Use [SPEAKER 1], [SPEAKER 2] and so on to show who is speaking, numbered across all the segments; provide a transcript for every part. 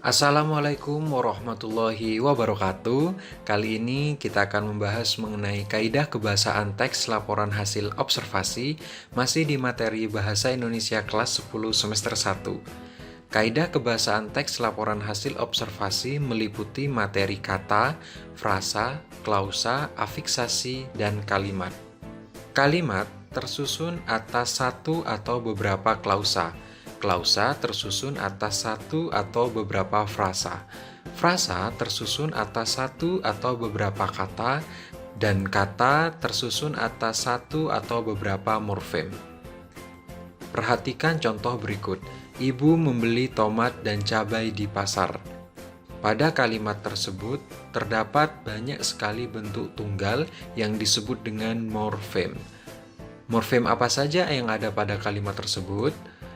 [SPEAKER 1] Assalamualaikum warahmatullahi wabarakatuh. Kali ini kita akan membahas mengenai kaidah kebahasaan teks laporan hasil observasi masih di materi Bahasa Indonesia kelas 10 semester 1. Kaidah kebahasaan teks laporan hasil observasi meliputi materi kata, frasa, klausa, afiksasi, dan kalimat. Kalimat tersusun atas satu atau beberapa klausa. Klausa tersusun atas satu atau beberapa frasa. Frasa tersusun atas satu atau beberapa kata, dan kata tersusun atas satu atau beberapa morfem. Perhatikan contoh berikut. Ibu membeli tomat dan cabai di pasar. Pada kalimat tersebut, terdapat banyak sekali bentuk tunggal yang disebut dengan morfem. Morfem apa saja yang ada pada kalimat tersebut?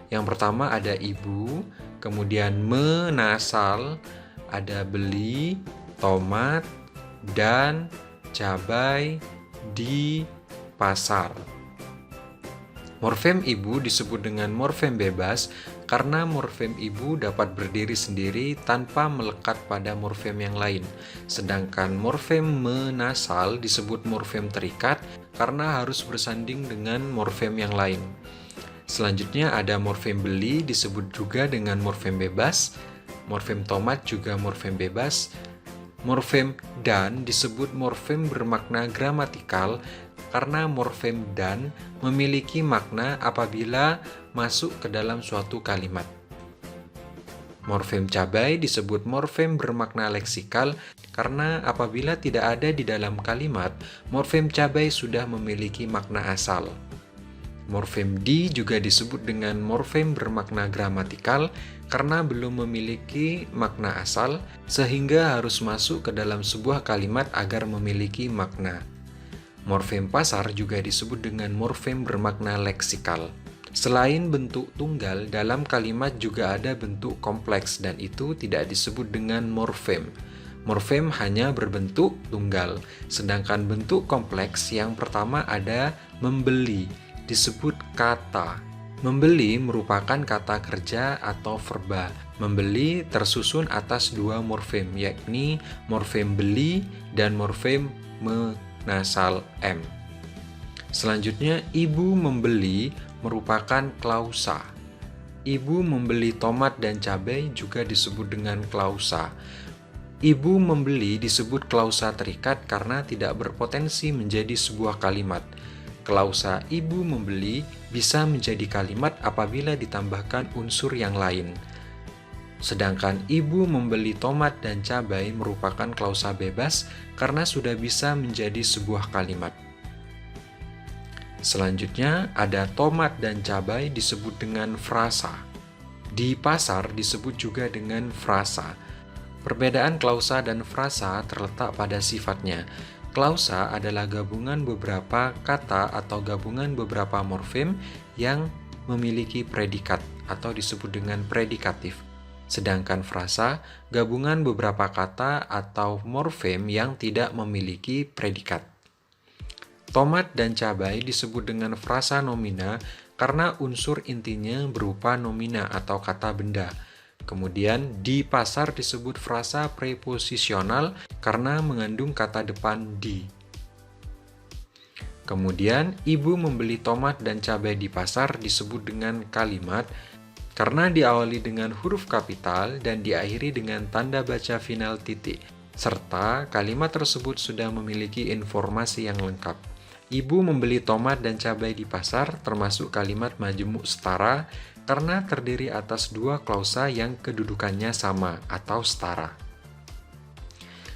[SPEAKER 1] Yang pertama ada ibu, kemudian menasal, ada beli, tomat, dan cabai di pasar. Morfem ibu disebut dengan morfem bebas karena morfem ibu dapat berdiri sendiri tanpa melekat pada morfem yang lain. Sedangkan morfem menasal disebut morfem terikat karena harus bersanding dengan morfem yang lain. Selanjutnya ada morfem beli disebut juga dengan morfem bebas, morfem tomat juga morfem bebas, morfem dan disebut morfem bermakna gramatikal karena morfem dan memiliki makna apabila masuk ke dalam suatu kalimat. Morfem cabai disebut morfem bermakna leksikal karena apabila tidak ada di dalam kalimat, morfem cabai sudah memiliki makna asal. Morfem di juga disebut dengan morfem bermakna gramatikal karena belum memiliki makna asal, sehingga harus masuk ke dalam sebuah kalimat agar memiliki makna. Morfem pasar juga disebut dengan morfem bermakna leksikal. Selain bentuk tunggal, dalam kalimat juga ada bentuk kompleks dan itu tidak disebut dengan morfem. Morfem hanya berbentuk tunggal, sedangkan bentuk kompleks yang pertama ada membeli, disebut kata. Membeli merupakan kata kerja atau verba. Membeli tersusun atas dua morfem, yakni morfem beli dan morfem menasal M. Selanjutnya, ibu membeli merupakan klausa. Ibu membeli tomat dan cabai juga disebut dengan klausa. Ibu membeli disebut klausa terikat karena tidak berpotensi menjadi sebuah kalimat. Klausa ibu membeli bisa menjadi kalimat apabila ditambahkan unsur yang lain. Sedangkan ibu membeli tomat dan cabai merupakan klausa bebas karena sudah bisa menjadi sebuah kalimat. Selanjutnya ada tomat dan cabai disebut dengan frasa. Di pasar disebut juga dengan frasa. Perbedaan klausa dan frasa terletak pada sifatnya. Klausa adalah gabungan beberapa kata atau gabungan beberapa morfem yang memiliki predikat atau disebut dengan predikatif. Sedangkan frasa, gabungan beberapa kata atau morfem yang tidak memiliki predikat. Tomat dan cabai disebut dengan frasa nomina karena unsur intinya berupa nomina atau kata benda. Kemudian di pasar disebut frasa preposisional karena mengandung kata depan di. Kemudian ibu membeli tomat dan cabai di pasar disebut dengan kalimat karena diawali dengan huruf kapital dan diakhiri dengan tanda baca final titik, serta kalimat tersebut sudah memiliki informasi yang lengkap. Ibu membeli tomat dan cabai di pasar termasuk kalimat majemuk setara karena terdiri atas dua klausa yang kedudukannya sama atau setara.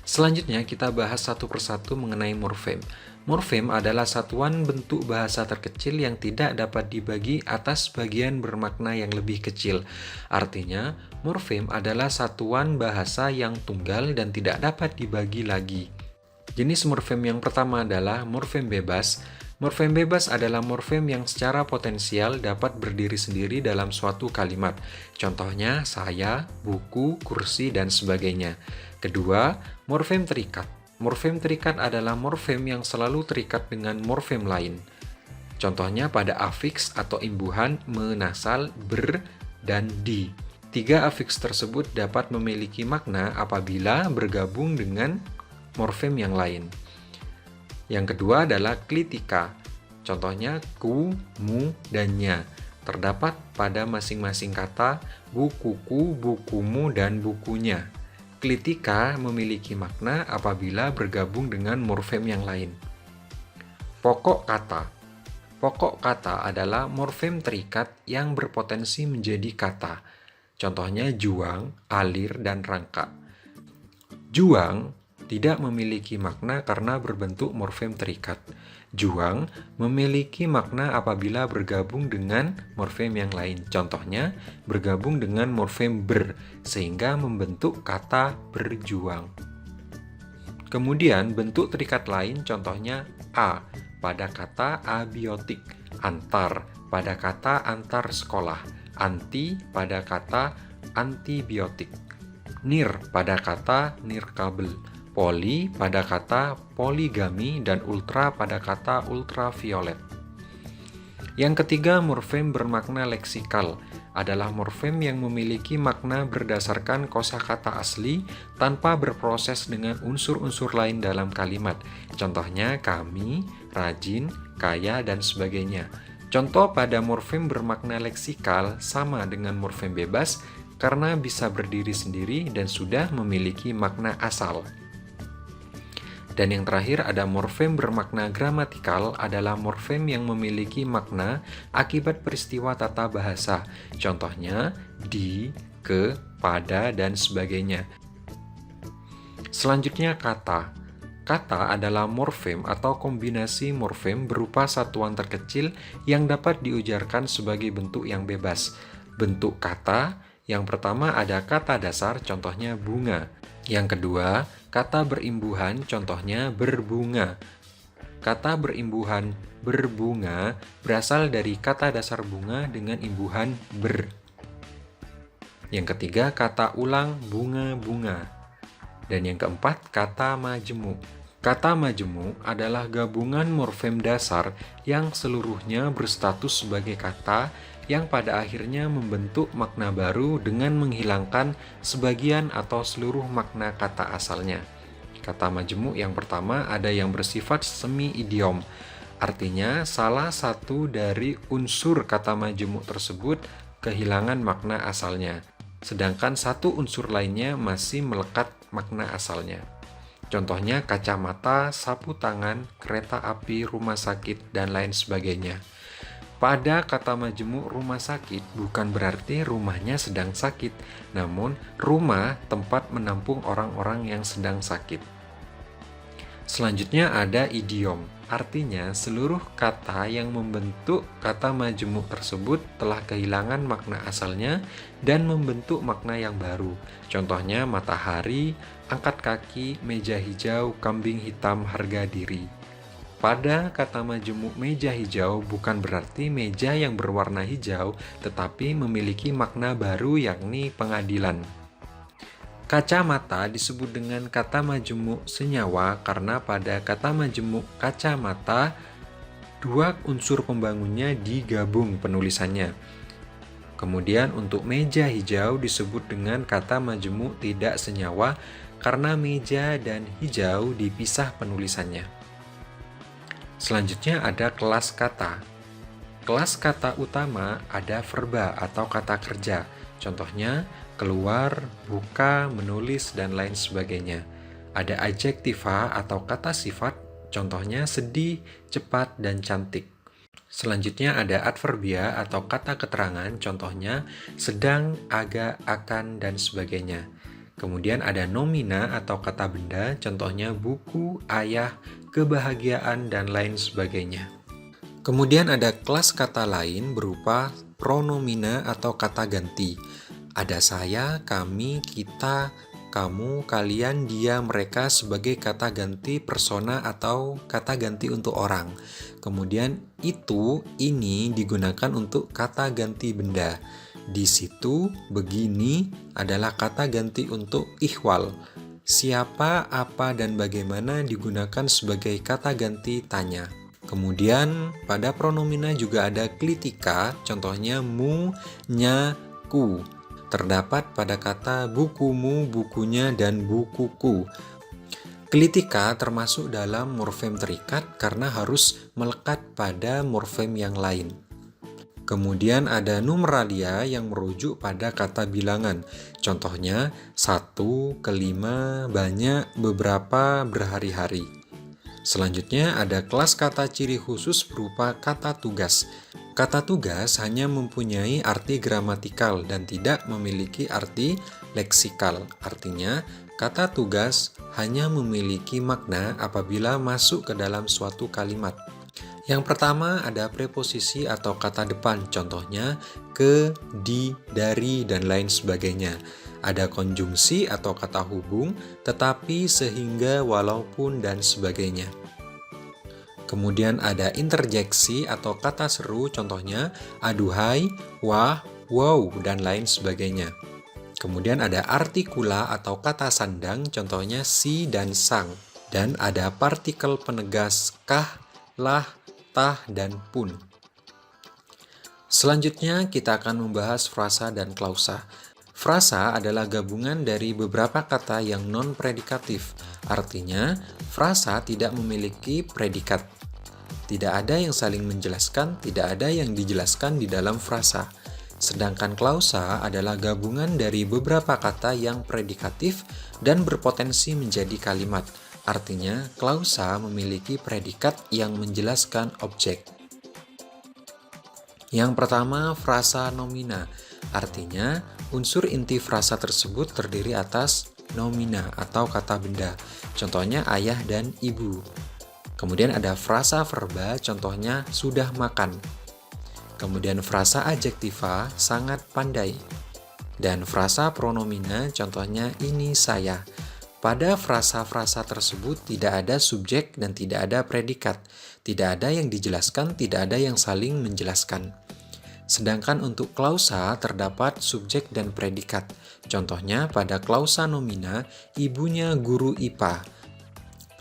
[SPEAKER 1] Selanjutnya kita bahas satu persatu mengenai morfem. Morfem adalah satuan bentuk bahasa terkecil yang tidak dapat dibagi atas bagian bermakna yang lebih kecil. Artinya, morfem adalah satuan bahasa yang tunggal dan tidak dapat dibagi lagi. Jenis morfem yang pertama adalah morfem bebas. Morfem bebas adalah morfem yang secara potensial dapat berdiri sendiri dalam suatu kalimat. Contohnya saya, buku, kursi, dan sebagainya. Kedua, morfem terikat. Morfem terikat adalah morfem yang selalu terikat dengan morfem lain. Contohnya pada afiks atau imbuhan menasal ber dan di. Tiga afiks tersebut dapat memiliki makna apabila bergabung dengan morfem yang lain. Yang kedua adalah klitika. Contohnya ku, mu, dan nya. Terdapat pada masing-masing kata bukuku, bukumu, dan bukunya. Klitika memiliki makna apabila bergabung dengan morfem yang lain. Pokok kata. Pokok kata adalah morfem terikat yang berpotensi menjadi kata. Contohnya juang, alir, dan rangka. Juang tidak memiliki makna karena berbentuk morfem terikat. Juang memiliki makna apabila bergabung dengan morfem yang lain. Contohnya, bergabung dengan morfem ber, sehingga membentuk kata berjuang. Kemudian, bentuk terikat lain contohnya a pada kata abiotik, antar pada kata antar sekolah, anti pada kata antibiotik, nir pada kata nirkabel, poli pada kata poligami, dan ultra pada kata ultraviolet. Yang ketiga, morfem bermakna leksikal adalah morfem yang memiliki makna berdasarkan kosakata asli tanpa berproses dengan unsur-unsur lain dalam kalimat. Contohnya kami, rajin, kaya, dan sebagainya. Contoh pada morfem bermakna leksikal sama dengan morfem bebas karena bisa berdiri sendiri dan sudah memiliki makna asal. Dan yang terakhir ada morfem bermakna gramatikal adalah morfem yang memiliki makna akibat peristiwa tata bahasa. Contohnya di, ke, pada, dan sebagainya. Selanjutnya kata. Kata adalah morfem atau kombinasi morfem berupa satuan terkecil yang dapat diujarkan sebagai bentuk yang bebas. Bentuk kata yang pertama ada kata dasar, contohnya bunga. Yang kedua, kata berimbuhan, contohnya berbunga. Kata berimbuhan berbunga berasal dari kata dasar bunga dengan imbuhan ber. Yang ketiga, kata ulang bunga-bunga. Dan yang keempat, kata majemuk. Kata majemuk adalah gabungan morfem dasar yang seluruhnya berstatus sebagai kata yang pada akhirnya membentuk makna baru dengan menghilangkan sebagian atau seluruh makna kata asalnya. Kata majemuk yang pertama ada yang bersifat semi-idiom, artinya salah satu dari unsur kata majemuk tersebut kehilangan makna asalnya, sedangkan satu unsur lainnya masih melekat makna asalnya. Contohnya kacamata, sapu tangan, kereta api, rumah sakit, dan lain sebagainya. Pada kata majemuk rumah sakit bukan berarti rumahnya sedang sakit, namun rumah tempat menampung orang-orang yang sedang sakit. Selanjutnya ada idiom, artinya seluruh kata yang membentuk kata majemuk tersebut telah kehilangan makna asalnya dan membentuk makna yang baru. Contohnya matahari, angkat kaki, meja hijau, kambing hitam, harga diri. Pada kata majemuk meja hijau bukan berarti meja yang berwarna hijau, tetapi memiliki makna baru yakni pengadilan. Kacamata disebut dengan kata majemuk senyawa karena pada kata majemuk kacamata, dua unsur pembangunnya digabung penulisannya. Kemudian untuk meja hijau disebut dengan kata majemuk tidak senyawa karena meja dan hijau dipisah penulisannya. Selanjutnya ada kelas kata. Kelas kata utama ada verba atau kata kerja. Contohnya keluar, buka, menulis, dan lain sebagainya. Ada adjektiva atau kata sifat. Contohnya sedih, cepat, dan cantik. Selanjutnya ada adverbia atau kata keterangan. Contohnya sedang, agak, akan, dan sebagainya. Kemudian ada nomina atau kata benda, contohnya buku, ayah, kebahagiaan, dan lain sebagainya. Kemudian ada kelas kata lain berupa pronomina atau kata ganti. Ada saya, kami, kita, kamu, kalian, dia, mereka sebagai kata ganti persona atau kata ganti untuk orang. Kemudian itu, ini digunakan untuk kata ganti benda. Di situ, begini adalah kata ganti untuk ihwal. Siapa, apa, dan bagaimana digunakan sebagai kata ganti tanya. Kemudian, pada pronomina juga ada klitika, contohnya mu, nya, ku. terdapat pada kata bukumu, bukunya, dan bukuku. Kelitika termasuk dalam morfem terikat karena harus melekat pada morfem yang lain. Kemudian ada numeralia yang merujuk pada kata bilangan. Contohnya, 1, kelima, banyak, beberapa, berhari-hari. Selanjutnya ada kelas kata ciri khusus berupa kata tugas. Kata tugas hanya mempunyai arti gramatikal dan tidak memiliki arti leksikal. Artinya, kata tugas hanya memiliki makna apabila masuk ke dalam suatu kalimat. Yang pertama ada preposisi atau kata depan, contohnya ke, di, dari, dan lain sebagainya. Ada konjungsi atau kata hubung, tetapi, sehingga, walaupun, dan sebagainya. Kemudian ada interjeksi atau kata seru, contohnya aduhai, wah, wow, dan lain sebagainya. Kemudian ada artikula atau kata sandang, contohnya si dan sang. Dan ada partikel penegas kah, lah, tah, dan pun. Selanjutnya kita akan membahas frasa dan klausa. Frasa adalah gabungan dari beberapa kata yang non-predikatif. Artinya, frasa tidak memiliki predikat. Tidak ada yang saling menjelaskan, tidak ada yang dijelaskan di dalam frasa. Sedangkan klausa adalah gabungan dari beberapa kata yang predikatif dan berpotensi menjadi kalimat. Artinya, klausa memiliki predikat yang menjelaskan objek. Yang pertama, frasa nomina. Artinya, unsur inti frasa tersebut terdiri atas nomina atau kata benda. Contohnya ayah dan ibu. Kemudian ada frasa verba, contohnya sudah makan. Kemudian frasa adjektiva, sangat pandai. Dan frasa pronomina, contohnya ini saya. Pada frasa-frasa tersebut tidak ada subjek dan tidak ada predikat. Tidak ada yang dijelaskan, tidak ada yang saling menjelaskan. Sedangkan untuk klausa terdapat subjek dan predikat. Contohnya pada klausa nomina, ibunya guru IPA.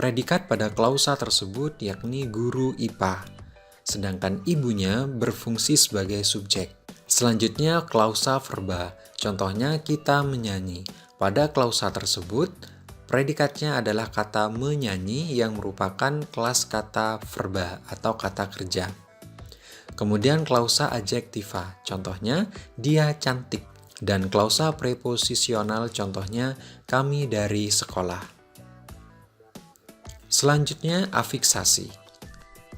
[SPEAKER 1] Predikat pada klausa tersebut yakni guru IPA. Sedangkan ibunya berfungsi sebagai subjek. Selanjutnya klausa verba. Contohnya kita menyanyi. Pada klausa tersebut, predikatnya adalah kata menyanyi yang merupakan kelas kata verba atau kata kerja. Kemudian klausa adjektiva, contohnya dia cantik. Dan klausa preposisional, contohnya kami dari sekolah. Selanjutnya afiksasi.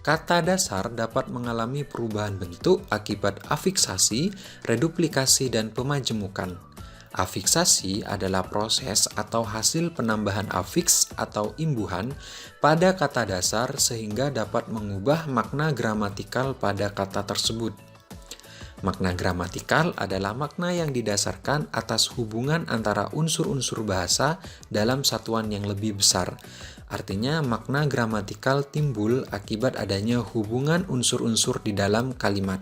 [SPEAKER 1] Kata dasar dapat mengalami perubahan bentuk akibat afiksasi, reduplikasi, dan pemajemukan. Afiksasi adalah proses atau hasil penambahan afiks atau imbuhan pada kata dasar sehingga dapat mengubah makna gramatikal pada kata tersebut. Makna gramatikal adalah makna yang didasarkan atas hubungan antara unsur-unsur bahasa dalam satuan yang lebih besar. Artinya, makna gramatikal timbul akibat adanya hubungan unsur-unsur di dalam kalimat.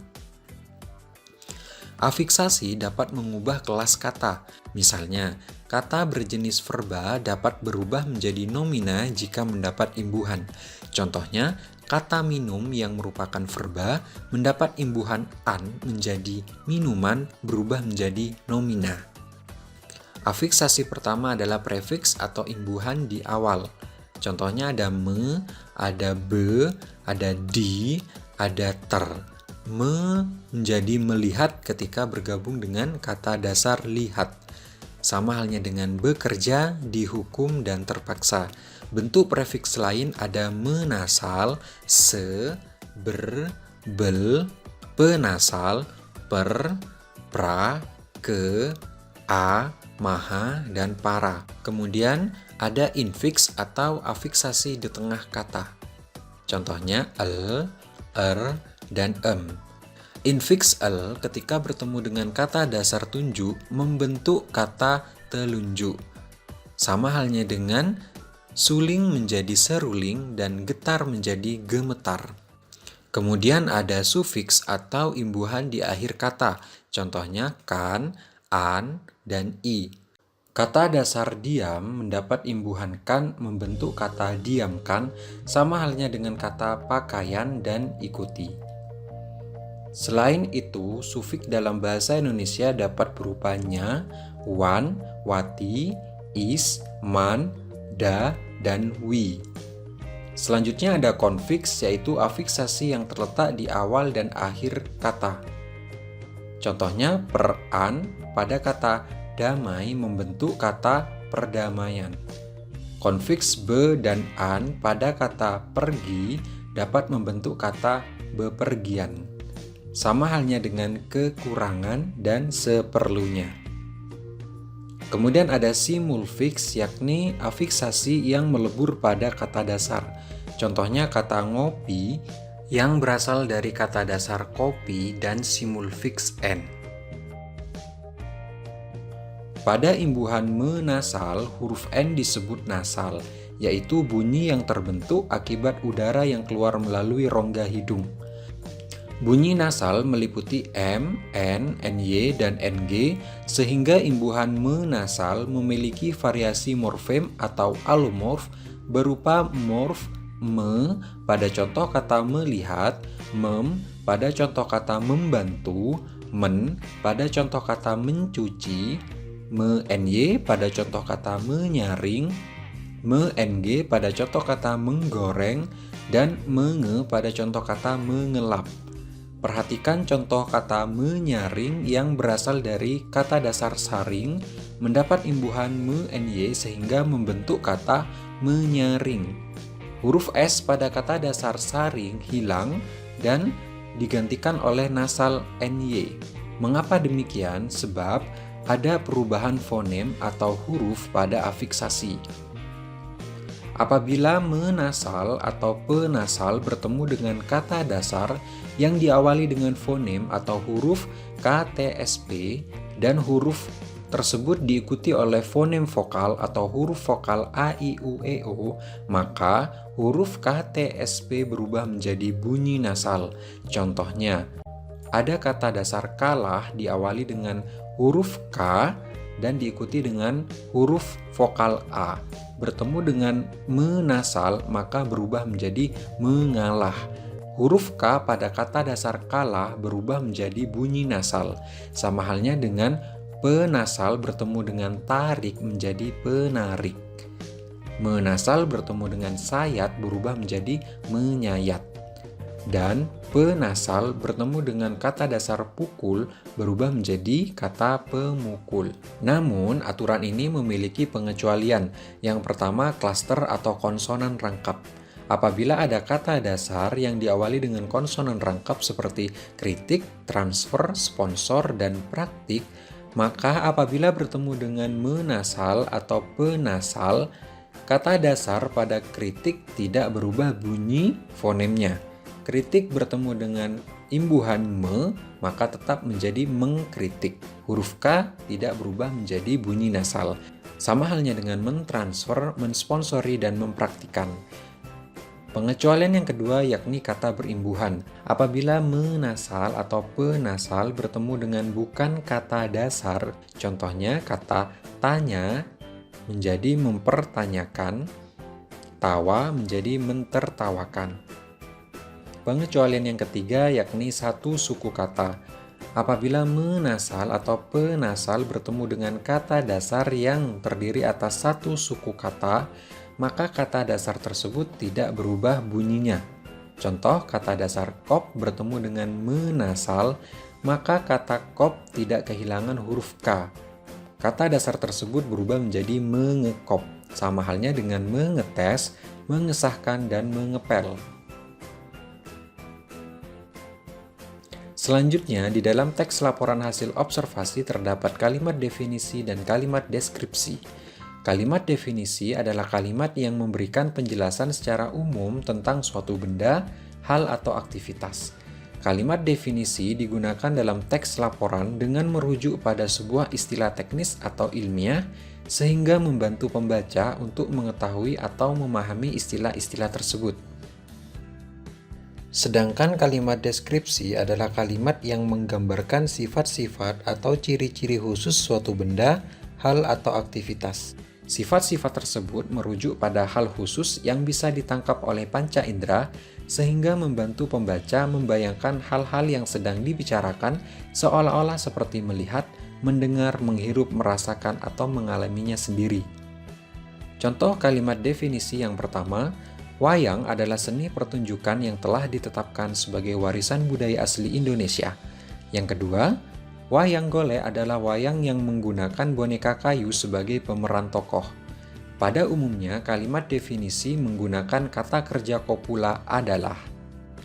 [SPEAKER 1] Afiksasi dapat mengubah kelas kata. Misalnya, kata berjenis verba dapat berubah menjadi nomina jika mendapat imbuhan. Contohnya, kata minum yang merupakan verba mendapat imbuhan an menjadi minuman berubah menjadi nomina. Afiksasi pertama adalah prefiks atau imbuhan di awal. Contohnya ada me, ada be, ada di, ada ter. Me menjadi melihat ketika bergabung dengan kata dasar lihat. Sama halnya dengan bekerja, dihukum, dan terpaksa. Bentuk prefiks lain ada menasal, se, ber, bel, penasal, per, pra, ke, a, maha, dan para. Kemudian ada infiks atau afiksasi di tengah kata. Contohnya el, dan Infiks el ketika bertemu dengan kata dasar tunjuk membentuk kata telunjuk. Sama halnya dengan suling menjadi seruling dan getar menjadi gemetar. Kemudian ada sufiks atau imbuhan di akhir kata. Contohnya kan, an, dan i. Kata dasar diam mendapat imbuhan kan membentuk kata diamkan, sama halnya dengan kata pakaian dan ikuti. Selain itu, sufiks dalam bahasa Indonesia dapat berupa nya, wan, wati, is, man, da, dan wi. Selanjutnya ada konfiks, yaitu afiksasi yang terletak di awal dan akhir kata. Contohnya per-an pada kata damai membentuk kata perdamaian. Konfiks be dan an pada kata pergi dapat membentuk kata bepergian. Sama halnya dengan kekurangan dan seperlunya. Kemudian ada simulfiks, yakni afiksasi yang melebur pada kata dasar. Contohnya kata ngopi yang berasal dari kata dasar kopi dan simulfiks n. Pada imbuhan menasal, huruf n disebut nasal, yaitu bunyi yang terbentuk akibat udara yang keluar melalui rongga hidung. Bunyi nasal meliputi M, N, NY, dan NG, sehingga imbuhan menasal memiliki variasi morfem atau alomorf berupa morf me pada contoh kata melihat, mem pada contoh kata membantu, men pada contoh kata mencuci, me-ny pada contoh kata menyaring, me-ng pada contoh kata menggoreng, dan menge pada contoh kata mengelap. Perhatikan contoh kata menyaring yang berasal dari kata dasar saring mendapat imbuhan me-ny sehingga membentuk kata menyaring. Huruf S pada kata dasar saring hilang dan digantikan oleh nasal ny. Mengapa demikian? Sebab ada perubahan fonem atau huruf pada afiksasi. Apabila menasal atau penasal bertemu dengan kata dasar yang diawali dengan fonem atau huruf KTSP dan huruf tersebut diikuti oleh fonem vokal atau huruf vokal a, i, u, e, o, maka huruf KTSP berubah menjadi bunyi nasal. Contohnya, ada kata dasar kalah diawali dengan huruf K dan diikuti dengan huruf vokal A. Bertemu dengan menasal maka berubah menjadi mengalah. Huruf K pada kata dasar kalah berubah menjadi bunyi nasal. Sama halnya dengan penasal bertemu dengan tarik menjadi penarik. Menasal bertemu dengan sayat berubah menjadi menyayat. Dan penasal bertemu dengan kata dasar pukul berubah menjadi kata pemukul. Namun, aturan ini memiliki pengecualian. Yang pertama, klaster atau konsonan rangkap. Apabila ada kata dasar yang diawali dengan konsonan rangkap seperti kritik, transfer, sponsor, dan praktik, maka apabila bertemu dengan menasal atau penasal, kata dasar pada kritik tidak berubah bunyi fonemnya. Kritik bertemu dengan imbuhan me, maka tetap menjadi mengkritik. Huruf K tidak berubah menjadi bunyi nasal. Sama halnya dengan mentransfer, mensponsori, dan mempraktikan. Pengecualian yang kedua yakni kata berimbuhan. Apabila menasal atau penasal bertemu dengan bukan kata dasar, contohnya kata tanya menjadi mempertanyakan, tawa menjadi mentertawakan. Pengecualian yang ketiga yakni satu suku kata. Apabila menasal atau penasal bertemu dengan kata dasar yang terdiri atas satu suku kata, maka kata dasar tersebut tidak berubah bunyinya. Contoh, kata dasar kop bertemu dengan menasal, maka kata kop tidak kehilangan huruf K. Kata dasar tersebut berubah menjadi mengekop, sama halnya dengan mengetes, mengesahkan, dan mengepel. Selanjutnya, di dalam teks laporan hasil observasi terdapat kalimat definisi dan kalimat deskripsi. Kalimat definisi adalah kalimat yang memberikan penjelasan secara umum tentang suatu benda, hal, atau aktivitas. Kalimat definisi digunakan dalam teks laporan dengan merujuk pada sebuah istilah teknis atau ilmiah, sehingga membantu pembaca untuk mengetahui atau memahami istilah-istilah tersebut. Sedangkan kalimat deskripsi adalah kalimat yang menggambarkan sifat-sifat atau ciri-ciri khusus suatu benda, hal, atau aktivitas. Sifat-sifat tersebut merujuk pada hal khusus yang bisa ditangkap oleh panca indera, sehingga membantu pembaca membayangkan hal-hal yang sedang dibicarakan seolah-olah seperti melihat, mendengar, menghirup, merasakan, atau mengalaminya sendiri. Contoh kalimat definisi yang pertama, wayang adalah seni pertunjukan yang telah ditetapkan sebagai warisan budaya asli Indonesia. Yang kedua, wayang golek adalah wayang yang menggunakan boneka kayu sebagai pemeran tokoh. Pada umumnya, kalimat definisi menggunakan kata kerja kopula adalah.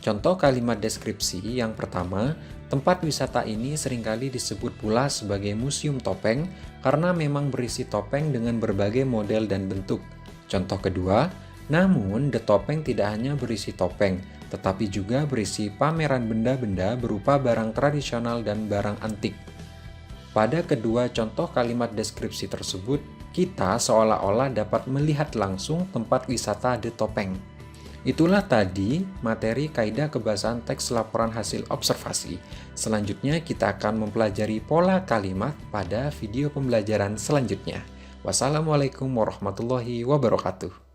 [SPEAKER 1] Contoh kalimat deskripsi yang pertama, tempat wisata ini seringkali disebut pula sebagai museum topeng karena memang berisi topeng dengan berbagai model dan bentuk. Contoh kedua, namun The Topeng tidak hanya berisi topeng, tetapi juga berisi pameran benda-benda berupa barang tradisional dan barang antik. Pada kedua contoh kalimat deskripsi tersebut, kita seolah-olah dapat melihat langsung tempat wisata The Topeng. Itulah tadi materi kaidah kebahasaan teks laporan hasil observasi. Selanjutnya kita akan mempelajari pola kalimat pada video pembelajaran selanjutnya. Wassalamualaikum warahmatullahi wabarakatuh.